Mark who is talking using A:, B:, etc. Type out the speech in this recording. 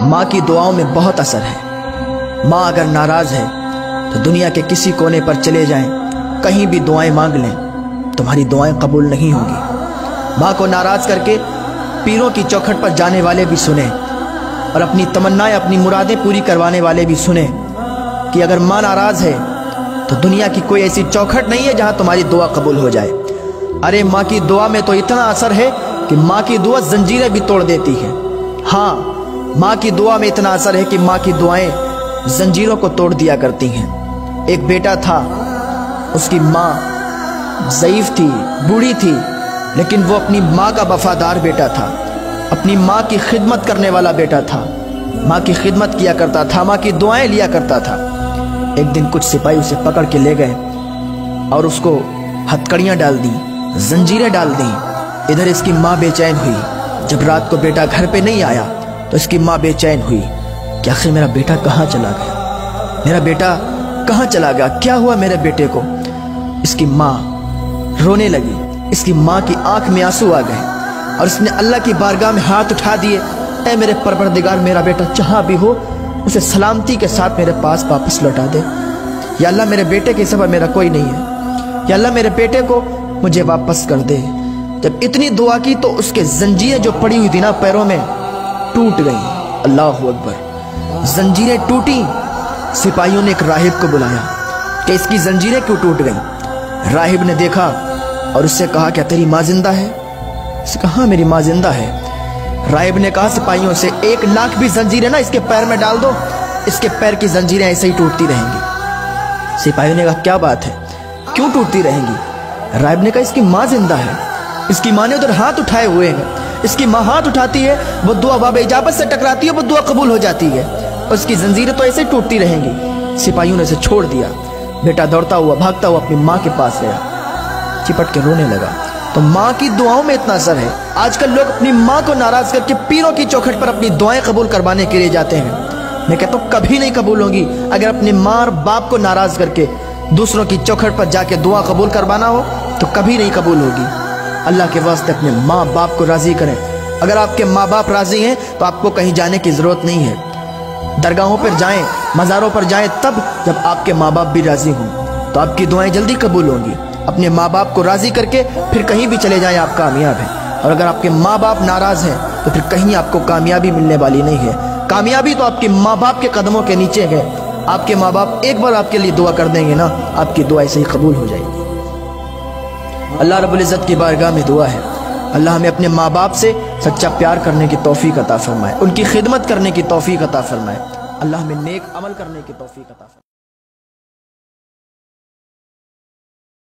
A: ماں کی دعاؤں میں بہت اثر ہے۔ ماں اگر ناراض ہے تو دنیا کے کسی کونے پر چلے جائیں، کہیں بھی دعائیں مانگ لیں، تمہاری دعائیں قبول نہیں ہوں گی۔ ماں کو ناراض کر کے پیروں کی چوکھٹ پر جانے والے بھی سنیں، اور اپنی تمنائیں، اپنی مرادیں پوری کروانے والے بھی سنیں کہ اگر ماں ناراض ہے تو دنیا کی کوئی ایسی چوکھٹ نہیں ہے جہاں تمہاری دعا قبول ہو جائے۔ ارے ماں کی دعا میں تو اتنا اثر ہے کہ ماں کی دعا زنجیریں بھی توڑ دیتی ہے۔ ہاں، ماں کی دعا میں اتنا اثر ہے کہ ماں کی دعائیں زنجیروں کو توڑ دیا کرتی ہیں۔ ایک بیٹا تھا، اس کی ماں ضعیف تھی، بوڑھی تھی، لیکن وہ اپنی ماں کا وفادار بیٹا تھا، اپنی ماں کی خدمت کرنے والا بیٹا تھا، ماں کی خدمت کیا کرتا تھا، ماں کی دعائیں لیا کرتا تھا۔ ایک دن کچھ سپاہی اسے پکڑ کے لے گئے اور اس کو ہتکڑیاں ڈال دیں، زنجیریں ڈال دیں۔ ادھر اس کی ماں بے چین ہوئی۔ جب رات کو بیٹا گھر پہ نہیں آیا تو اس کی ماں بے چین ہوئی کہ آخر میرا بیٹا کہاں چلا گیا، میرا بیٹا کہاں چلا گیا، کیا ہوا میرے بیٹے کو۔ اس کی ماں رونے لگی، اس کی ماں کی آنکھ میں آنسو آ گئے اور اس نے اللہ کی بارگاہ میں ہاتھ اٹھا دیے، اے میرے پروردگار، میرا بیٹا جہاں بھی ہو اسے سلامتی کے ساتھ میرے پاس واپس لوٹا دے۔ یا اللہ، میرے بیٹے کے سوا میرا کوئی نہیں ہے، یا اللہ میرے بیٹے کو مجھے واپس کر دے۔ جب اتنی دعا کی تو اس کے زنجیریں جو پڑی ہوئی تھی نا پیروں میں، ٹوٹ گئیں۔ اللہ اکبر، زنجیریں ٹوٹیں۔ سپاہیوں نے ایک راہب کو بلایا کہ اس کی زنجیریں کیوں ٹوٹ گئیں۔ راہب نے دیکھا اور اس سے کہا کیا تیری ماں زندہ ہے؟ اس نے کہا ہاں میری ماں زندہ ہے۔ راہب نے کہا سپاہیوں سے 1,00,000 بھی زنجیریں نا اس کے پیر میں ڈال دو، اس کے پیر کی زنجیریں ایسے ہی ٹوٹتی رہیں گی۔ سپاہیوں نے کہا کیا بات ہے، کیوں ٹوٹتی رہیں گی؟ راہب نے کہا اس کی ماں زندہ ہے، اس کی ماں نے ادھر ہاتھ اٹھائے ہوئے ہیں، اس کی ماں ہاتھ اٹھاتی ہے، وہ دعا باب اجابت سے ٹکراتی ہے، وہ دعا قبول ہو جاتی ہے، اس کی زنجیریں تو ایسے ہی ٹوٹتی رہیں گی۔ سپاہیوں نے اسے چھوڑ دیا۔ بیٹا دوڑتا ہوا بھاگتا ہوا اپنی ماں کے پاس گیا، چپٹ کے رونے لگا۔ تو ماں کی دعاؤں میں اتنا اثر ہے۔ آج کل لوگ اپنی ماں کو ناراض کر کے پیروں کی چوکھٹ پر اپنی دعائیں قبول کروانے کے لیے جاتے ہیں۔ میں کہتا ہوں کبھی نہیں قبول ہوگی۔ اگر اپنے ماں اور باپ کو ناراض کر کے دوسروں کی چوکھٹ پر جا کے دعا قبول کروانا ہو تو کبھی نہیں قبول ہوگی۔ اللہ کے واسطے اپنے ماں باپ کو راضی کریں۔ اگر آپ کے ماں باپ راضی ہیں تو آپ کو کہیں جانے کی ضرورت نہیں ہے۔ درگاہوں پر جائیں، مزاروں پر جائیں، تب جب آپ کے ماں باپ بھی راضی ہوں تو آپ کی دعائیں جلدی قبول ہوں گی۔ اپنے ماں باپ کو راضی کر کے پھر کہیں بھی چلے جائیں، آپ کامیاب ہیں۔ اور اگر آپ کے ماں باپ ناراض ہیں تو پھر کہیں آپ کو کامیابی ملنے والی نہیں ہے۔ کامیابی تو آپ کے ماں باپ کے قدموں کے نیچے ہے۔ آپ کے ماں باپ ایک بار آپ کے لیے دعا کر دیں گے نا، آپ کی دعا ایسے ہی قبول ہو جائے گی۔ اللہ رب العزت کی بارگاہ میں دعا ہے، اللہ ہمیں اپنے ماں باپ سے سچا پیار کرنے کی توفیق عطا فرمائے، ان کی خدمت کرنے کی توفیق عطا فرمائے، اللہ ہمیں نیک عمل کرنے کی توفیق عطا فرمائے۔